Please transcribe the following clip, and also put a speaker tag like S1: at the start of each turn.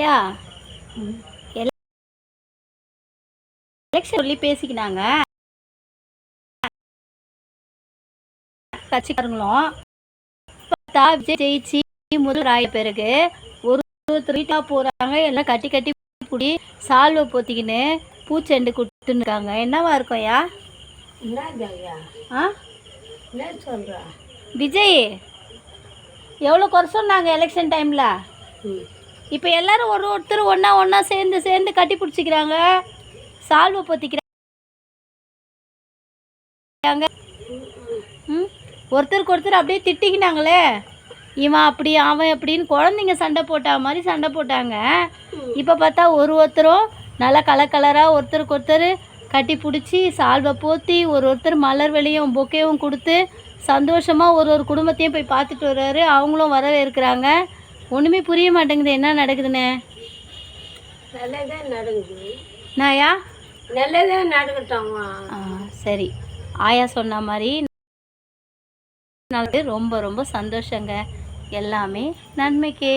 S1: ஆயா எலெக்ஷன் சொல்லி பேசிக்கினாங்க கட்சிக்காரங்களும். பார்த்தா விஜய் ஜெயிச்சு முதல் ஆய பிறகு ஒருத்தர் வீட்டா போறாங்க, எல்லாம் கட்டி கட்டி புடி சால்வை போத்திக்கின்னு பூச்செண்டு கொடுத்துன்னு இருக்காங்க. என்னவா இருக்கும் ஐயா? விஜய் எவ்வளோ குறை சொன்னாங்க எலெக்ஷன் டைமில். இப்போ எல்லாரும் ஒருத்தர் ஒன்றா சேர்ந்து கட்டி பிடிச்சிக்கிறாங்க, சால்வை போத்திக்கிறாங்க. ஒருத்தருக்கு ஒருத்தர் அப்படியே திட்டிக்கினாங்களே, இவன் அப்படி அவன் எப்படின்னு குழந்தைங்க சண்டை போட்டா மாதிரி சண்டை போட்டாங்க. இப்போ பார்த்தா ஒருத்தரும் நல்லா கலராக ஒருத்தருக்கு ஒருத்தர் கட்டி பிடிச்சி சால்வை போற்றி ஒருத்தர் மலர் வெளியும் பொக்கையும் கொடுத்து சந்தோஷமாக ஒரு குடும்பத்தையும் போய் பார்த்துட்டு வர்றாரு. அவங்களும் வரவேற்கிறாங்க. ஒன்றுமே புரிய மாட்டேங்குது என்ன நடக்குதுன்னு.
S2: நல்லதே நடக்குது.
S1: நாயா
S2: நல்லதே நடக்கட்டும்.
S1: சரி, ஆயா சொன்ன மாதிரி ரொம்ப ரொம்ப சந்தோஷங்க. எல்லாமே நன்மைக்கே.